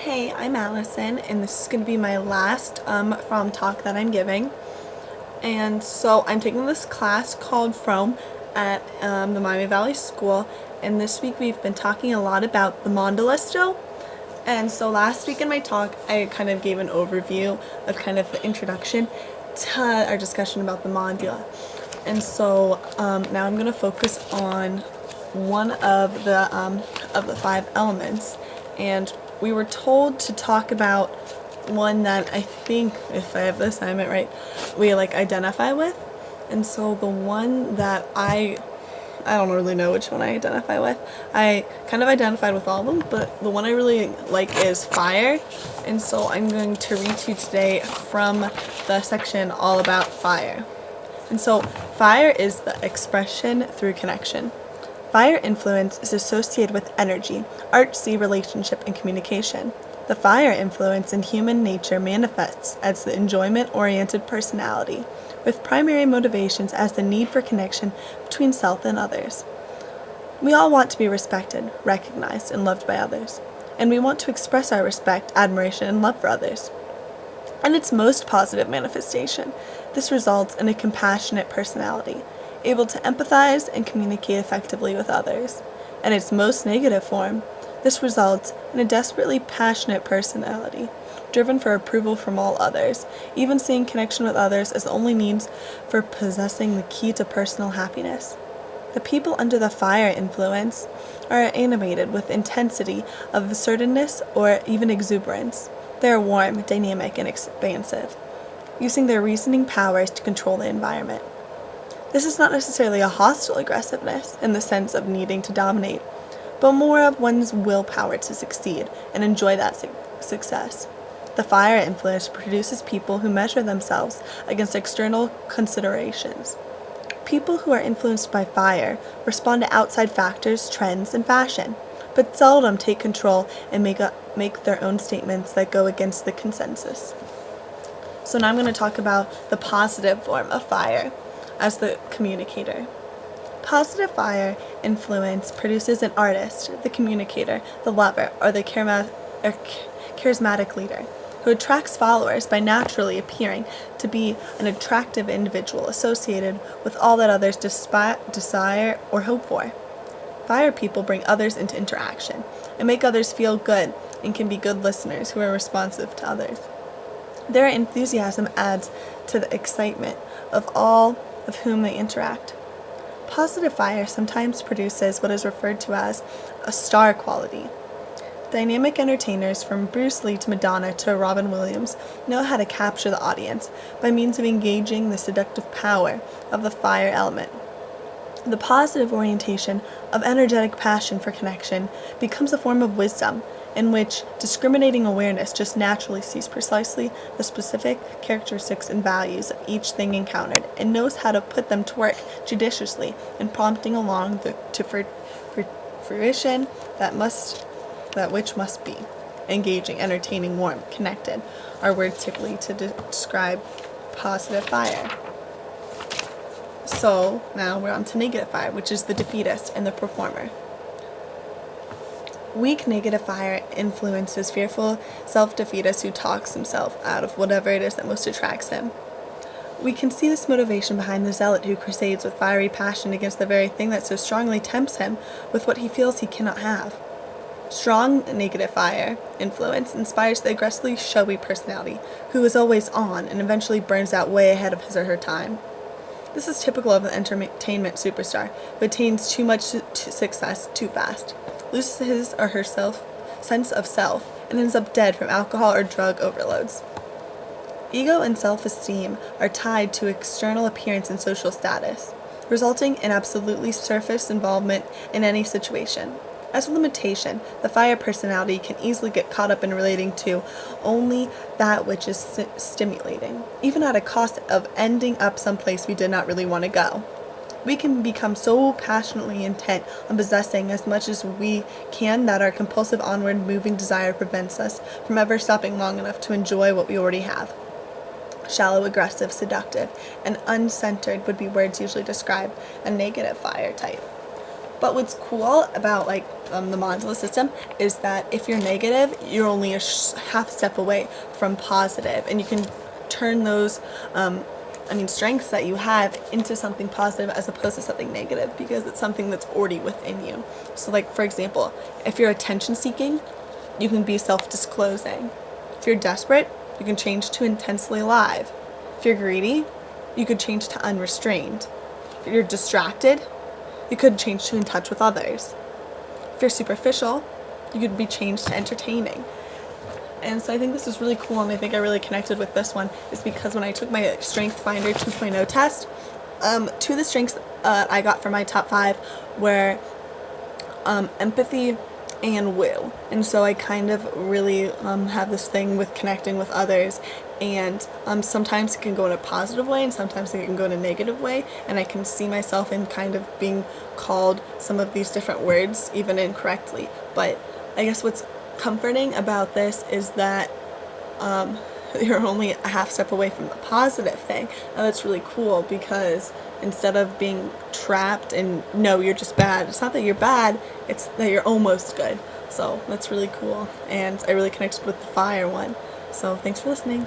Hey, I'm Allison, and this is going to be my last From talk that I'm giving. And so I'm taking this class called From at the Miami Valley School, and this week we've been talking a lot about the mandala still. And so last week in my talk, I kind of gave an overview of kind of the introduction to our discussion about the mandala. And so now I'm going to focus on one of the five elements, and we were told to talk about one that I think, if I have the assignment right, we identify with. And so the one that I don't really know which one I identify with. I kind of identified with all of them, but the one I really like is fire. And so I'm going to read to you today from the section all about fire. And so fire is the expression through connection. Fire influence is associated with energy, artsy relationship, and communication. The fire influence in human nature manifests as the enjoyment-oriented personality, with primary motivations as the need for connection between self and others. We all want to be respected, recognized, and loved by others, and we want to express our respect, admiration, and love for others. In its most positive manifestation, this results in a compassionate personality, able to empathize and communicate effectively with others. In its most negative form, this results in a desperately passionate personality, driven for approval from all others, even seeing connection with others as the only means for possessing the key to personal happiness. The people under the fire influence are animated with intensity of assertiveness or even exuberance. They are warm, dynamic, and expansive, using their reasoning powers to control the environment. This is not necessarily a hostile aggressiveness in the sense of needing to dominate, but more of one's willpower to succeed and enjoy that success. The fire influence produces people who measure themselves against external considerations. People who are influenced by fire respond to outside factors, trends, and fashion, but seldom take control and make their own statements that go against the consensus. So now I'm going to talk about the positive form of fire as the communicator. Positive fire influence produces an artist, the communicator, the lover, or the charismatic leader, who attracts followers by naturally appearing to be an attractive individual associated with all that others desire or hope for. Fire people bring others into interaction and make others feel good and can be good listeners who are responsive to others. Their enthusiasm adds to the excitement of all of whom they interact. Positive fire sometimes produces what is referred to as a star quality. Dynamic entertainers from Bruce Lee to Madonna to Robin Williams know how to capture the audience by means of engaging the seductive power of the fire element. The positive orientation of energetic passion for connection becomes a form of wisdom in which discriminating awareness just naturally sees precisely the specific characteristics and values of each thing encountered and knows how to put them to work judiciously in prompting along to fruition that which must be. Engaging, entertaining, warm, connected are words typically to describe positive fire. So now we're on to negative fire, which is the defeatist and the performer. Weak negative fire influences fearful self-defeatist who talks himself out of whatever it is that most attracts him. We can see this motivation behind the zealot who crusades with fiery passion against the very thing that so strongly tempts him with what he feels he cannot have. Strong negative fire influence inspires the aggressively showy personality who is always on and eventually burns out way ahead of his or her time. This is typical of an entertainment superstar who attains too much success too fast, loses his or her sense of self, and ends up dead from alcohol or drug overloads. Ego and self-esteem are tied to external appearance and social status, resulting in absolutely surface involvement in any situation. As a limitation, the fire personality can easily get caught up in relating to only that which is stimulating, even at a cost of ending up someplace we did not really want to go. We can become so passionately intent on possessing as much as we can that our compulsive onward moving desire prevents us from ever stopping long enough to enjoy what we already have. Shallow, aggressive, seductive, and uncentered would be words usually describe a negative fire type. But what's cool about like the mandala system is that if you're negative, you're only a half step away from positive, and you can turn those strengths that you have into something positive as opposed to something negative, because it's something that's already within you. So like, for example, if you're attention seeking, you can be self-disclosing. If you're desperate, you can change to intensely alive. If you're greedy, you could change to unrestrained. If you're distracted, you could change to in touch with others. If you're superficial, you could be changed to entertaining. And so I think this is really cool, and I think I really connected with this one is because when I took my Strength Finder 2.0 test, two of the strengths I got for my top 5 were empathy and woo. And so I kind of really have this thing with connecting with others, and sometimes it can go in a positive way and sometimes it can go in a negative way, and I can see myself in kind of being called some of these different words even incorrectly. But I guess what's comforting about this is that you're only a half step away from the positive thing, and that's really cool, because instead of being trapped and no, you're just bad, it's not that you're bad, it's that you're almost good. So that's really cool, and I really connected with the fire one. So thanks for listening.